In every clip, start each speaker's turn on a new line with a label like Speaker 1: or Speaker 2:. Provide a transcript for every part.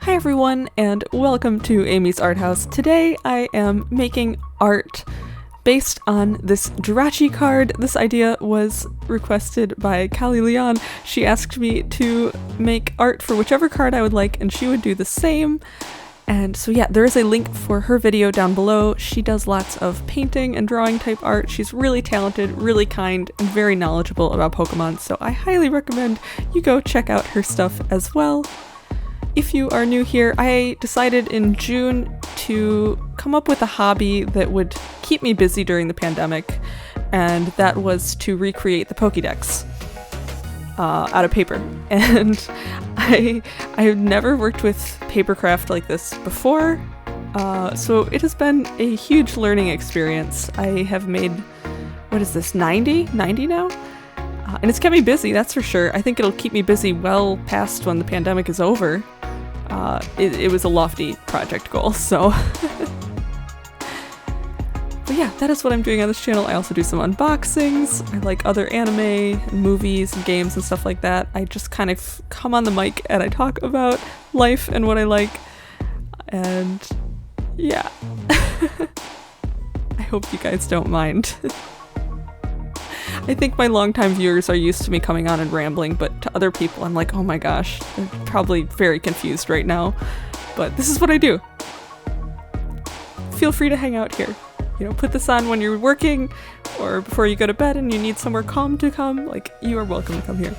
Speaker 1: Hi everyone, and welcome to Aimee's Arthouse. Today I am making art based on this Jirachi card. This idea was requested by Lyon. She asked me to make art for whichever card I would like, and she would do the same. And so yeah, there is a link for her video down below. She does lots of painting and drawing type art. She's really talented, really kind, and very knowledgeable about Pokemon, so I highly recommend you go check out her stuff as well. If you are new here, I decided in June to come up with a hobby that would keep me busy during the pandemic, and that was to recreate the Pokédex out of paper. And I have never worked with papercraft like this before, so it has been a huge learning experience. I have made, what is this, 90 now? And it's kept me busy, that's for sure. I think it'll keep me busy well past when the pandemic is over. It was a lofty project goal, so... But yeah, that is what I'm doing on this channel. I also do some unboxings. I like other anime, and movies, and games, and stuff like that. I just kind of come on the mic and I talk about life and what I like. And yeah. I hope you guys don't mind. I think my longtime viewers are used to me coming on and rambling, but to other people I'm like, oh my gosh, they're probably very confused right now. But this is what I do. Feel free to hang out here. You know, put this on when you're working or before you go to bed and you need somewhere calm to come. Like, you are welcome to come here.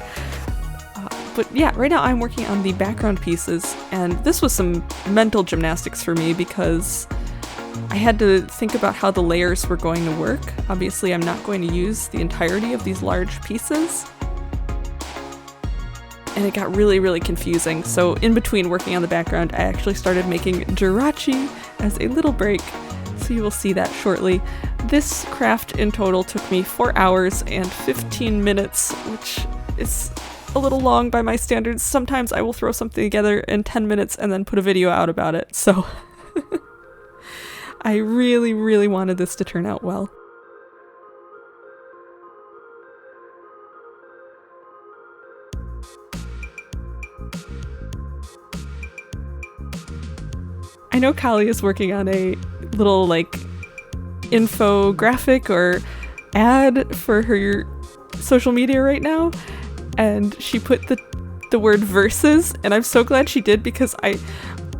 Speaker 1: But yeah, right now I'm working on the background pieces, and this was some mental gymnastics for me because I had to think about how the layers were going to work. Obviously, I'm not going to use the entirety of these large pieces. And it got really, really confusing. So in between working on the background, I actually started making Jirachi as a little break. So you will see that shortly. This craft in total took me 4 hours and 15 minutes, which is a little long by my standards. Sometimes I will throw something together in 10 minutes and then put a video out about it. So I really, really wanted this to turn out well. I know Kali is working on a little like infographic or ad for her social media right now, and she put the word versus, and I'm so glad she did because I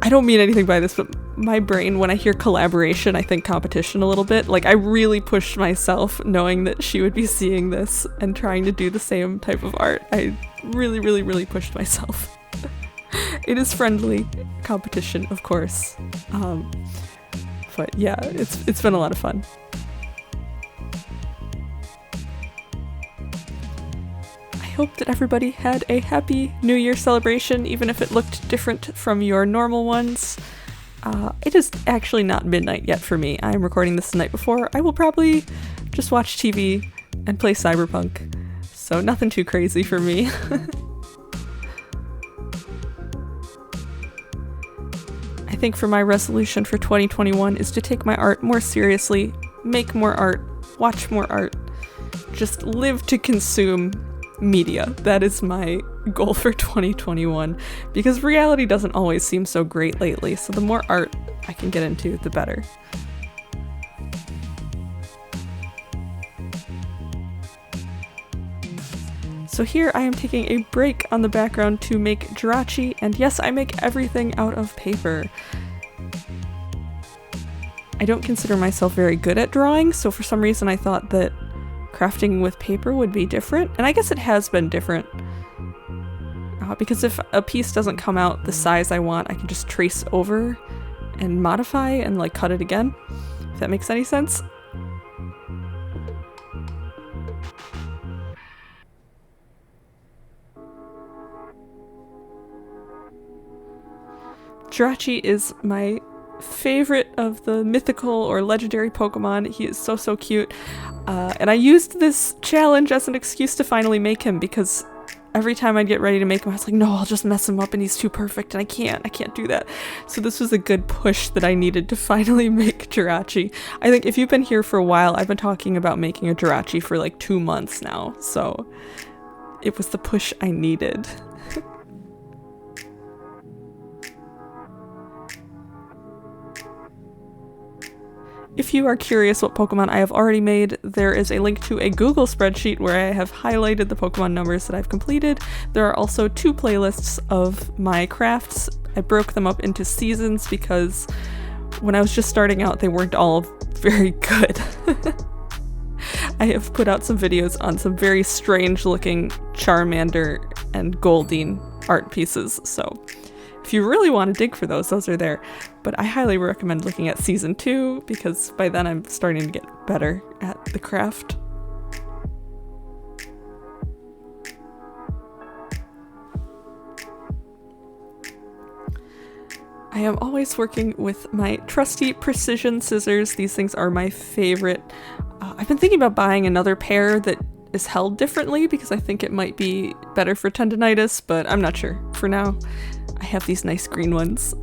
Speaker 1: don't mean anything by this, but my brain, when I hear collaboration, I think competition a little bit. Like, I really pushed myself knowing that she would be seeing this and trying to do the same type of art. I really, really, really pushed myself. It is friendly competition, of course. But yeah, it's been a lot of fun. I hope that everybody had a happy New Year celebration, even if it looked different from your normal ones. It is actually not midnight yet for me. I'm recording this the night before. I will probably just watch TV and play Cyberpunk, so nothing too crazy for me. I think for my resolution for 2021 is to take my art more seriously, make more art, watch more art, just live to consume media. That is my goal for 2021, because reality doesn't always seem so great lately, so the more art I can get into, the better. So here I am taking a break on the background to make Jirachi, and yes, I make everything out of paper. I don't consider myself very good at drawing, so for some reason I thought that crafting with paper would be different, and I guess it has been different. Because if a piece doesn't come out the size I want, I can just trace over and modify and like cut it again, if that makes any sense. Jirachi is my favorite of the mythical or legendary Pokemon. He is so, so cute. And I used this challenge as an excuse to finally make him, because every time I'd get ready to make him, I was like, no, I'll just mess him up and he's too perfect and I can't do that. So this was a good push that I needed to finally make Jirachi. I think if you've been here for a while, I've been talking about making a Jirachi for like 2 months now, so it was the push I needed. If you are curious what Pokemon I have already made, there is a link to a Google spreadsheet where I have highlighted the Pokemon numbers that I've completed. There are also 2 playlists of my crafts. I broke them up into seasons because when I was just starting out, they weren't all very good. I have put out some videos on some very strange looking Charmander and Goldeen art pieces, so if you really want to dig for those are there. But I highly recommend looking at season 2 because by then I'm starting to get better at the craft. I am always working with my trusty precision scissors. These things are my favorite. I've been thinking about buying another pair that is held differently because I think it might be better for tendonitis, but I'm not sure. For now, I have these nice green ones.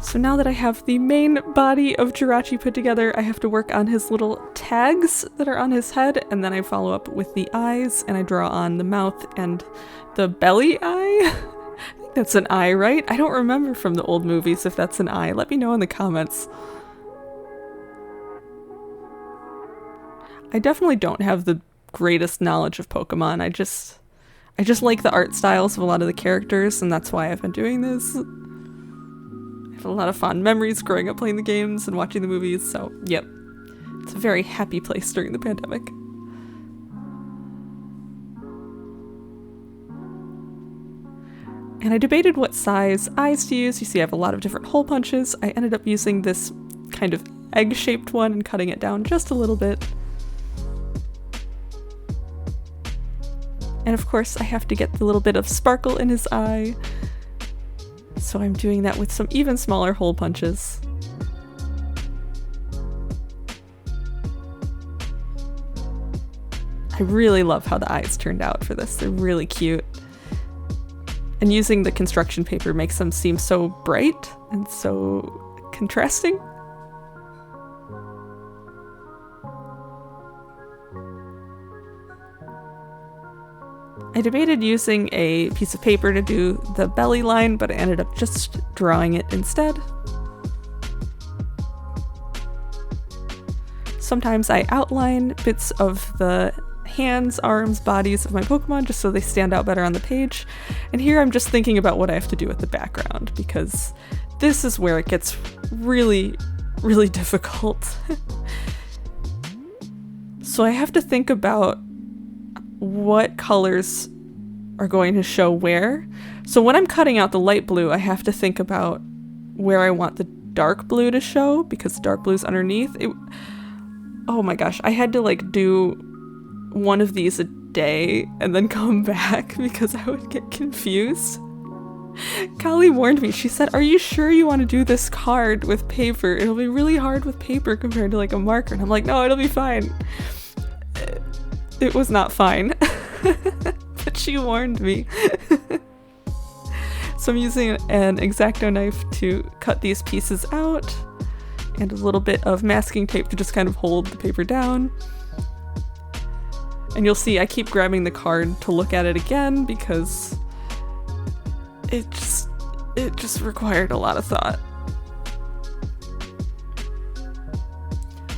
Speaker 1: So now that I have the main body of Jirachi put together, I have to work on his little tags that are on his head, and then I follow up with the eyes, and I draw on the mouth and the belly eye. I think that's an eye, right? I don't remember from the old movies if that's an eye. Let me know in the comments. I definitely don't have the greatest knowledge of Pokemon. I just like the art styles of a lot of the characters, and that's why I've been doing this. A lot of fond memories growing up playing the games and watching the movies, so yep. It's a very happy place during the pandemic. And I debated what size eyes to use. You see I have a lot of different hole punches. I ended up using this kind of egg-shaped one and cutting it down just a little bit. And of course I have to get the little bit of sparkle in his eye. So I'm doing that with some even smaller hole punches. I really love how the eyes turned out for this. They're really cute. And using the construction paper makes them seem so bright and so contrasting. I debated using a piece of paper to do the belly line, but I ended up just drawing it instead. Sometimes I outline bits of the hands, arms, bodies of my Pokemon just so they stand out better on the page. And here I'm just thinking about what I have to do with the background because this is where it gets really, really difficult. So I have to think about what colors are going to show where. So when I'm cutting out the light blue, I have to think about where I want the dark blue to show because dark blue's underneath. Oh my gosh, I had to like do one of these a day and then come back because I would get confused. Callie warned me. She said, "Are you sure you want to do this card with paper? It'll be really hard with paper compared to like a marker." And I'm like, no, it'll be fine. It was not fine, but she warned me. So I'm using an X-Acto knife to cut these pieces out and a little bit of masking tape to just kind of hold the paper down. And you'll see I keep grabbing the card to look at it again because it just required a lot of thought.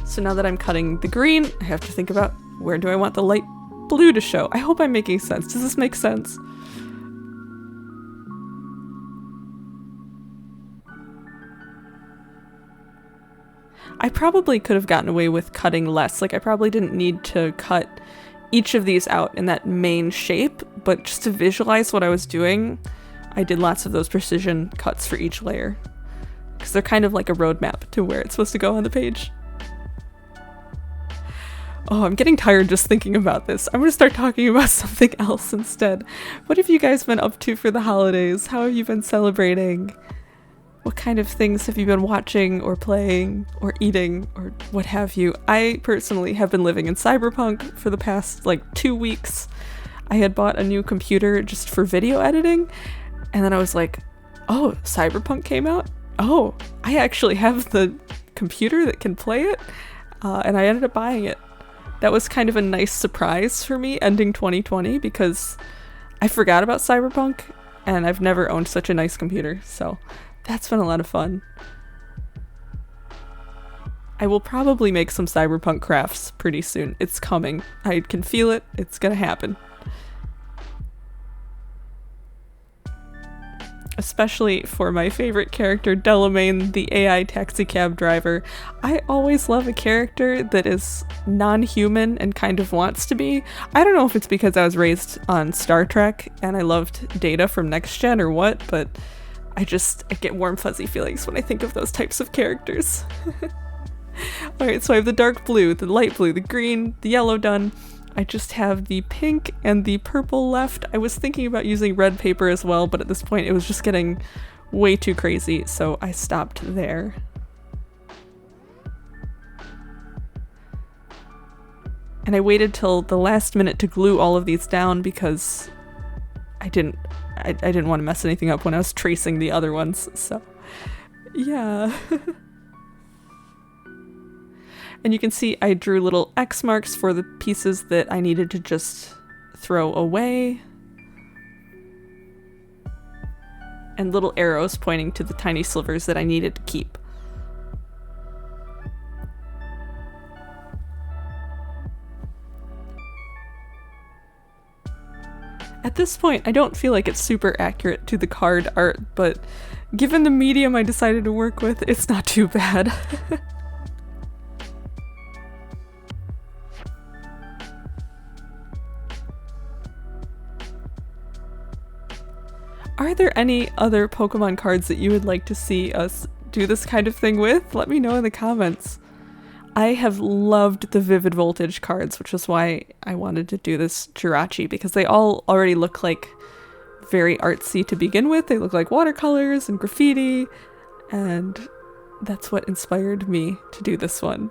Speaker 1: So now that I'm cutting the green, I have to think about where do I want the light blue to show? I hope I'm making sense. Does this make sense? I probably could have gotten away with cutting less. Like I probably didn't need to cut each of these out in that main shape, but just to visualize what I was doing, I did lots of those precision cuts for each layer because they're kind of like a roadmap to where it's supposed to go on the page. Oh, I'm getting tired just thinking about this. I'm gonna start talking about something else instead. What have you guys been up to for the holidays? How have you been celebrating? What kind of things have you been watching or playing or eating or what have you? I personally have been living in Cyberpunk for the past like 2 weeks. I had bought a new computer just for video editing, and then I was like, oh, Cyberpunk came out? Oh, I actually have the computer that can play it, and I ended up buying it. That was kind of a nice surprise for me ending 2020 because I forgot about Cyberpunk and I've never owned such a nice computer, so that's been a lot of fun. I will probably make some Cyberpunk crafts pretty soon. It's coming. I can feel it. It's gonna happen. Especially for my favorite character, Delamain, the AI taxicab driver. I always love a character that is non-human and kind of wants to be. I don't know if it's because I was raised on Star Trek and I loved Data from Next Gen or what, but I get warm fuzzy feelings when I think of those types of characters. Alright, so I have the dark blue, the light blue, the green, the yellow done. I just have the pink and the purple left. I was thinking about using red paper as well, but at this point it was just getting way too crazy, so I stopped there. And I waited till the last minute to glue all of these down because I didn't want to mess anything up when I was tracing the other ones, so yeah. And you can see I drew little X marks for the pieces that I needed to just throw away. And little arrows pointing to the tiny slivers that I needed to keep. At this point, I don't feel like it's super accurate to the card art, but given the medium I decided to work with, it's not too bad. Are there any other Pokemon cards that you would like to see us do this kind of thing with? Let me know in the comments. I have loved the Vivid Voltage cards, which is why I wanted to do this Jirachi, because they all already look like very artsy to begin with. They look like watercolors and graffiti, and that's what inspired me to do this one.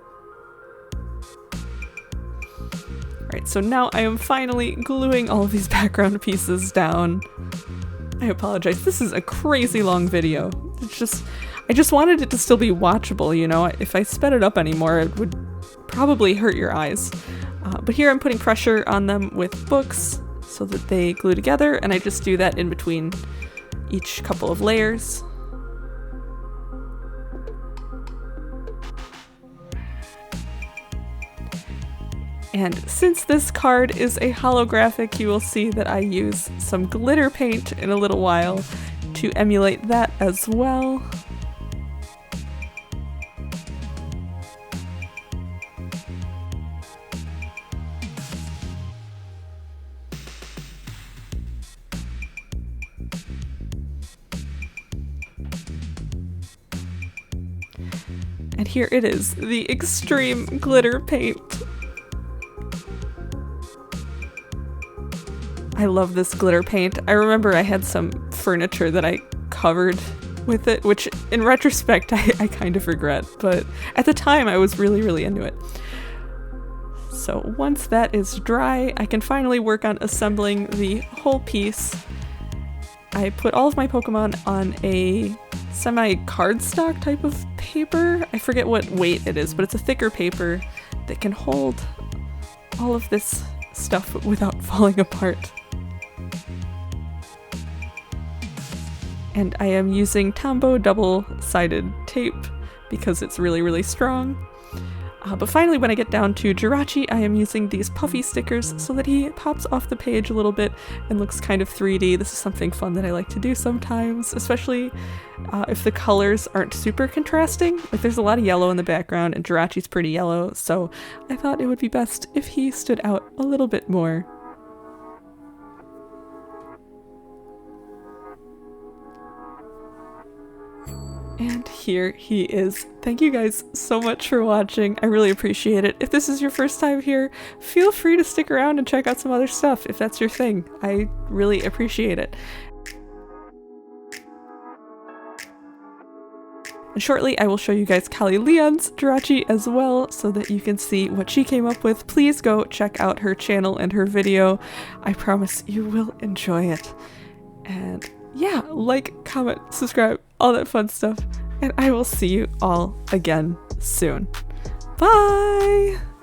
Speaker 1: Alright, so now I am finally gluing all of these background pieces down. I apologize, this is a crazy long video. I just wanted it to still be watchable, you know? If I sped it up anymore, it would probably hurt your eyes. But here I'm putting pressure on them with books so that they glue together, and I just do that in between each couple of layers. And since this card is a holographic, you will see that I use some glitter paint in a little while to emulate that as well. And here it is, the extreme glitter paint. I love this glitter paint. I remember I had some furniture that I covered with it, which in retrospect I kind of regret, but at the time I was really, really into it. So once that is dry, I can finally work on assembling the whole piece. I put all of my Pokemon on a semi-cardstock type of paper. I forget what weight it is, but it's a thicker paper that can hold all of this stuff without falling apart. And I am using Tombow double-sided tape because it's really, really strong. But finally, when I get down to Jirachi, I am using these puffy stickers so that he pops off the page a little bit and looks kind of 3D. This is something fun that I like to do sometimes, especially if the colors aren't super contrasting. Like, there's a lot of yellow in the background, and Jirachi's pretty yellow, so I thought it would be best if he stood out a little bit more. And here he is. Thank you guys so much for watching. I really appreciate it. If this is your first time here, feel free to stick around and check out some other stuff if that's your thing. I really appreciate it. And shortly I will show you guys Callie Lyon's Jirachi as well so that you can see what she came up with. Please go check out her channel and her video. I promise you will enjoy it. And yeah, like, comment, subscribe, all that fun stuff. and I will see you all again soon. Bye!